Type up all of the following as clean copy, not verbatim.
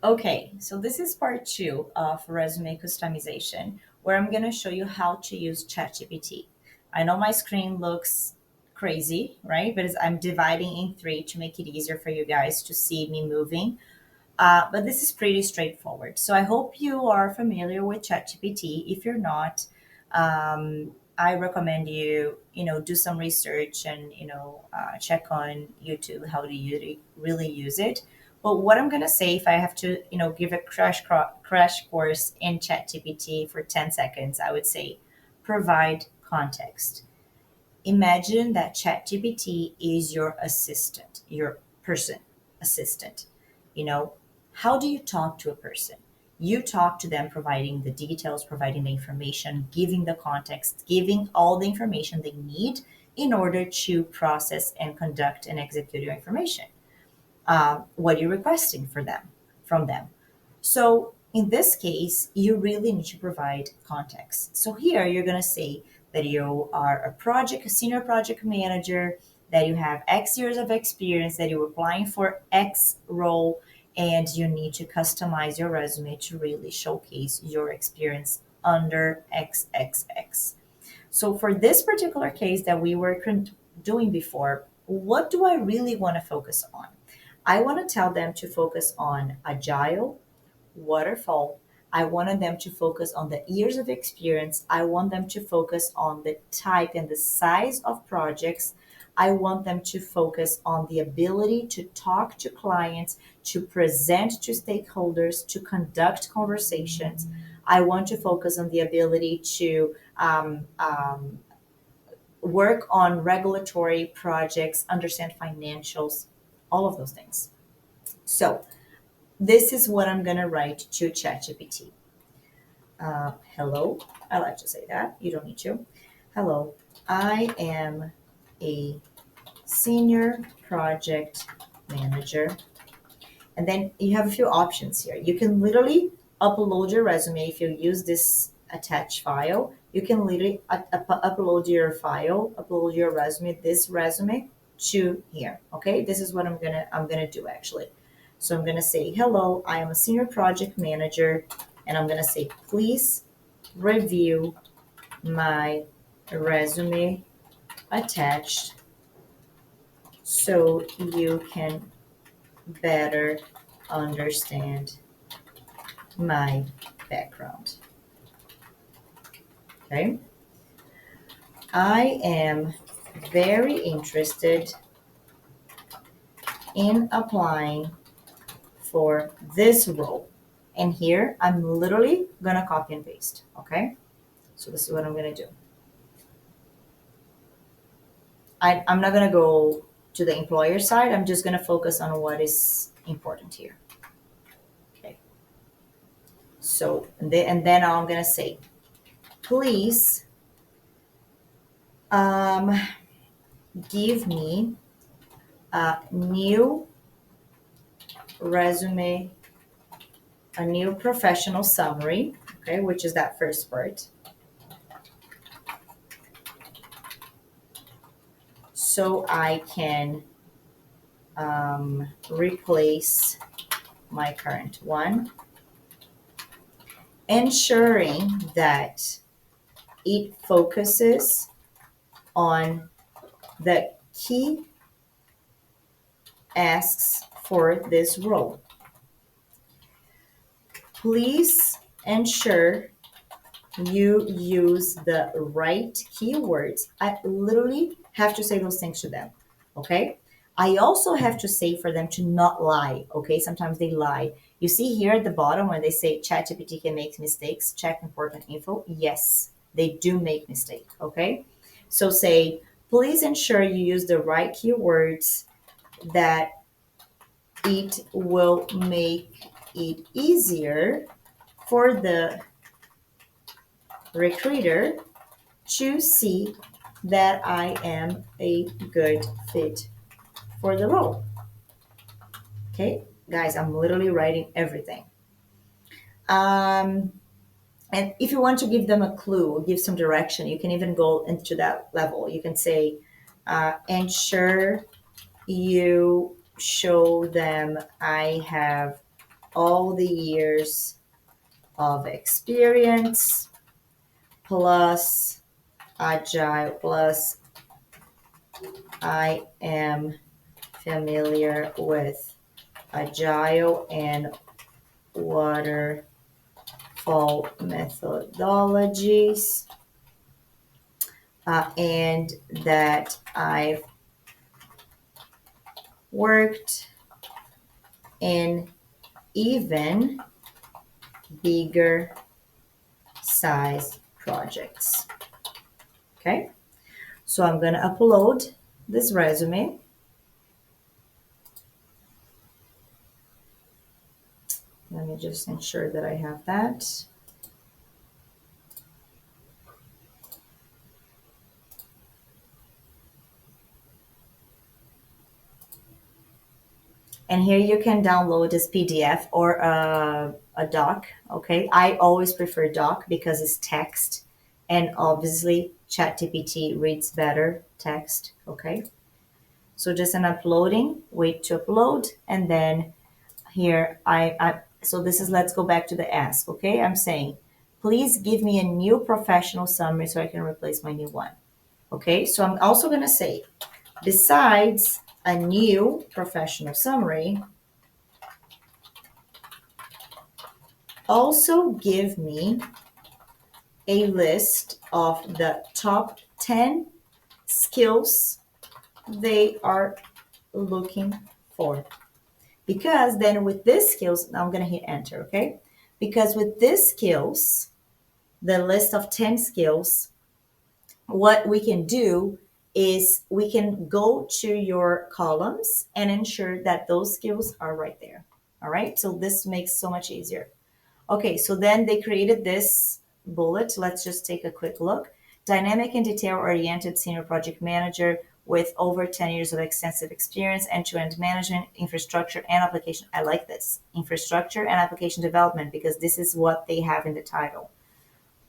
Okay, so this is part two of resume customization, where I'm going to show you how to use ChatGPT. I know my screen looks crazy, right? But I'm dividing in three to make it easier for you guys to see me moving. But this is pretty straightforward. So I hope you are familiar with ChatGPT. If you're not, I recommend you do some research and check on YouTube how to really use it. But what I'm gonna say, if I have to give a crash course in ChatGPT for 10 seconds, I would say provide context. Imagine that ChatGPT is your assistant, your person assistant. You know, how do you talk to a person? You talk to them providing the details, providing the information, giving the context, giving all the information they need in order to process and conduct and execute your information. What you're requesting from them. So in this case, you really need to provide context. So here you're going to say that you are a senior project manager, that you have X years of experience, that you're applying for X role, and you need to customize your resume to really showcase your experience under XXX. So for this particular case that we were doing before, what do I really want to focus on? I want to tell them to focus on agile, waterfall. I wanted them to focus on the years of experience. I want them to focus on the type and the size of projects. I want them to focus on the ability to talk to clients, to present to stakeholders, to conduct conversations. I want to focus on the ability to work on regulatory projects, understand financials, all of those things. So, this is what I'm going to write to ChatGPT. Hello, I like to say that. You don't need to. Hello, I am a senior project manager. And then you have a few options here. You can literally upload your resume if you use this attached file. You can literally upload your file, upload your resume, this resume to here. Okay, this is what I'm gonna do actually. So I'm gonna say, hello, I am a senior project manager, and I'm gonna say, please review my resume attached so you can better understand my background. Okay. I am very interested in applying for this role. And here I'm literally gonna copy and paste. Okay. So this is what I'm gonna do. I'm not gonna go to the employer side. I'm just gonna focus on what is important here. Okay. So and then I'm gonna say, please um, give me a new resume, a new professional summary, okay, which is that first part. So I can replace my current one, ensuring that it focuses on the key asks for this role. Please ensure you use the right keywords. I literally have to say those things to them. Okay. I also have to say for them to not lie. Okay. Sometimes they lie. You see here at the bottom when they say ChatGPT can make mistakes, check important info. Yes, they do make mistakes. Okay. So say, please ensure you use the right keywords, that it will make it easier for the recruiter to see that I am a good fit for the role. Okay, guys, I'm literally writing everything. Um, and if you want to give them a clue or give some direction, you can even go into that level. You can say, ensure you show them I have all the years of experience plus agile plus I am familiar with agile and waterfall methodologies, and that I've worked in even bigger size projects. Okay, so I'm going to upload this resume. Let me just ensure that I have that. And here you can download this PDF or a doc. Okay, I always prefer doc because it's text, and obviously ChatGPT reads better text. Okay, so just an uploading, wait to upload, and then here so this is, let's go back to the ask. Okay, I'm saying, please give me a new professional summary so I can replace my new one. Okay, so I'm also going to say, besides a new professional summary, also give me a list of the top 10 skills they are looking for. Because then with these skills, now I'm going to hit enter, okay? Because with these skills, the list of 10 skills, what we can do is we can go to your columns and ensure that those skills are right there. All right, so this makes so much easier. Okay, so then they created this bullet. Let's just take a quick look. Dynamic and detail-oriented senior project manager with over 10 years of extensive experience, end-to-end management, infrastructure, and application. I like this. Infrastructure and application development, because this is what they have in the title.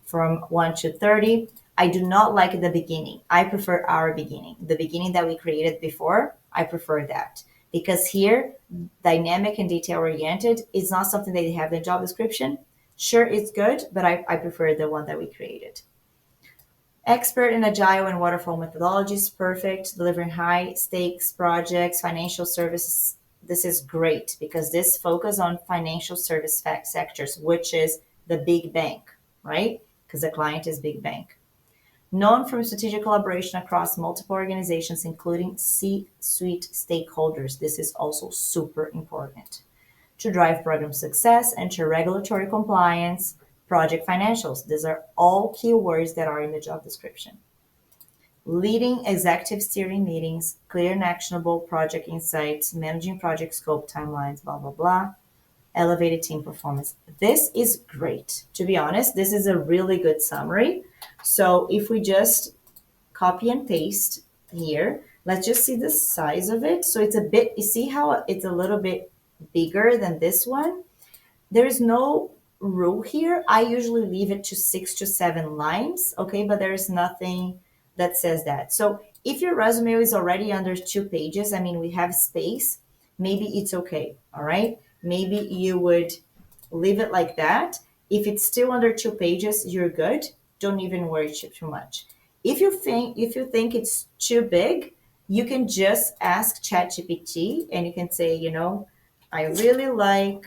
From 1 to 30. I do not like the beginning. I prefer our beginning. The beginning that we created before, I prefer that. Because here, dynamic and detail-oriented is not something they have in the job description. Sure, it's good, but I prefer the one that we created. Expert in agile and waterfall methodologies, perfect. Delivering high stakes projects, financial services. This is great because this focus on financial service sectors, which is the big bank, right? Because the client is big bank. Known for strategic collaboration across multiple organizations, including C-suite stakeholders. This is also super important. To drive program success, ensure regulatory compliance, project financials. These are all keywords that are in the job description. Leading executive steering meetings, clear and actionable project insights, managing project scope timelines, blah, blah, blah. Elevated team performance. This is great. To be honest, this is a really good summary. So if we just copy and paste here, let's just see the size of it. So it's a bit, you see how it's a little bit bigger than this one? There is no rule here. I usually leave it to 6 to 7 lines, okay? But there is nothing that says that. So if your resume is already under 2 pages, I mean, we have space, maybe it's okay, all right? Maybe you would leave it like that. If it's still under 2 pages, you're good. Don't even worry too much. If you think it's too big, you can just ask ChatGPT and you can say, I really like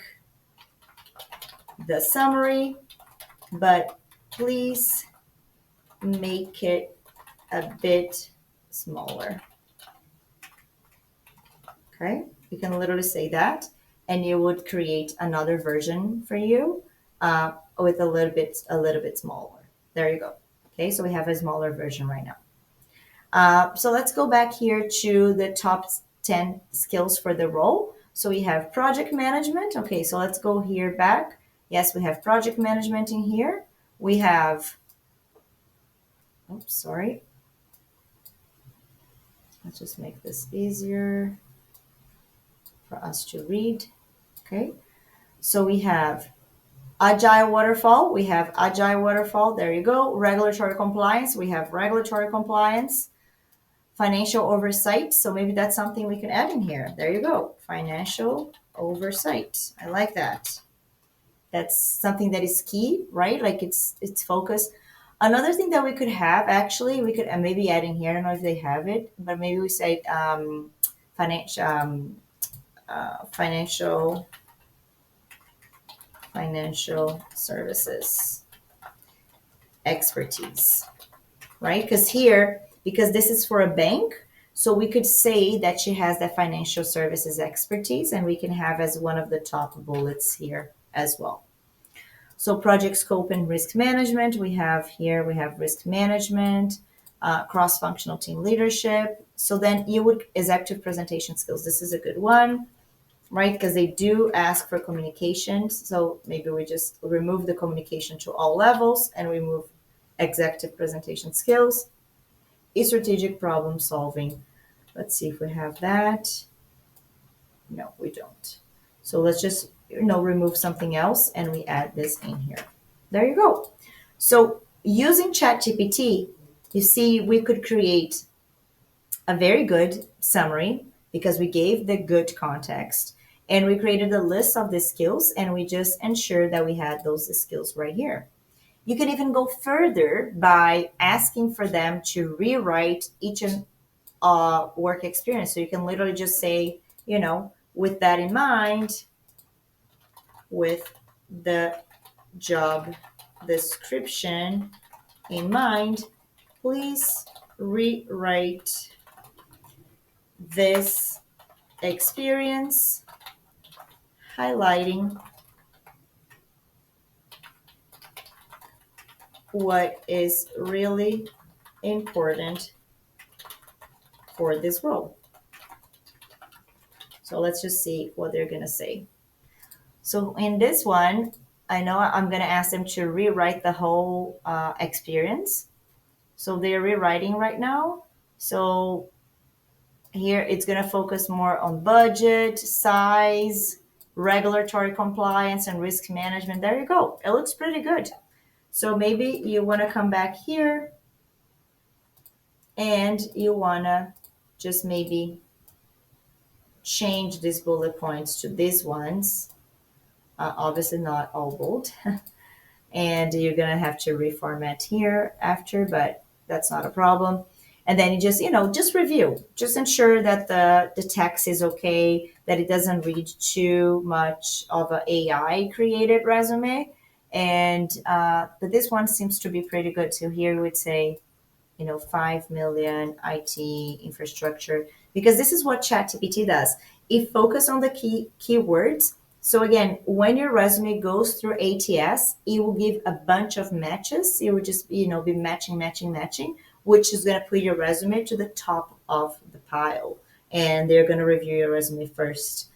the summary, but please make it a bit smaller. Okay, you can literally say that, and you would create another version for you with a little bit smaller. There you go. Okay, so we have a smaller version right now. So let's go back here to the top 10 skills for the role. So we have project management. Okay, so let's go here back. Yes, we have project management in here. We have, oops, sorry. Let's just make this easier for us to read. Okay, so we have agile waterfall. We have agile waterfall. There you go. Regulatory compliance. We have regulatory compliance. Financial oversight. So maybe that's something we can add in here. There you go. Financial oversight. I like that. That's something that is key, right? Like it's focus. Another thing that we could have actually, we could maybe add in here. I don't know if they have it, but maybe we say financial financial financial services expertise, right? Because here, because this is for a bank, so we could say that she has that financial services expertise, and we can have as one of the top bullets here as well. So project scope and risk management, we have here, we have risk management, cross-functional team leadership. So then you would, executive presentation skills. This is a good one, right? Because they do ask for communication. So maybe we just remove the communication to all levels and remove executive presentation skills. Strategic problem solving. Let's see if we have that. No, we don't. So let's just remove something else and we add this in here. There you go. So using ChatGPT, you see we could create a very good summary because we gave the good context and we created a list of the skills and we just ensured that we had those skills right here. You can even go further by asking for them to rewrite each and work experience. So you can literally just say, with that in mind, with the job description in mind, please rewrite this experience, highlighting what is really important for this role. So let's just see what they're going to say. So in this one, I know I'm going to ask them to rewrite the whole experience. So they're rewriting right now. So here it's going to focus more on budget, size, regulatory compliance, and risk management. There you go. It looks pretty good. So maybe you want to come back here and you want to just maybe change these bullet points to these ones. Obviously not all bold. And you're going to have to reformat here after, but that's not a problem. And then you just review, just ensure that the text is okay, that it doesn't read too much of an AI created resume. And but this one seems to be pretty good. So here we would say, 5 million IT infrastructure, because this is what ChatGPT does. It focuses on the keywords. So again, when your resume goes through ATS, it will give a bunch of matches. It will just, be matching, which is going to put your resume to the top of the pile. And they're going to review your resume first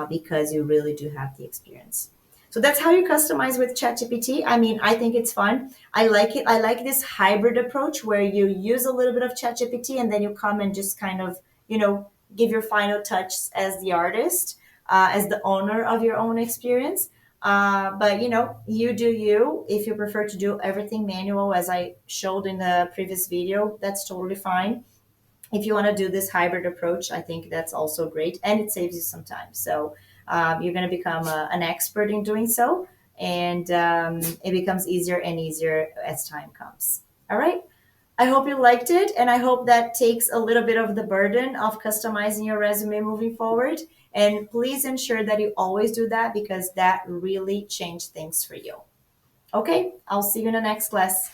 because you really do have the experience. So that's how you customize with ChatGPT. I mean, I think it's fun. I like it. I like this hybrid approach where you use a little bit of ChatGPT and then you come and just kind of, give your final touch as the artist, as the owner of your own experience. But you do you. If you prefer to do everything manual, as I showed in the previous video, that's totally fine. If you want to do this hybrid approach, I think that's also great, and it saves you some time. So you're going to become an expert in doing so, and it becomes easier and easier as time comes. All right. I hope you liked it, and I hope that takes a little bit of the burden of customizing your resume moving forward. And please ensure that you always do that because that really changed things for you. Okay, I'll see you in the next class.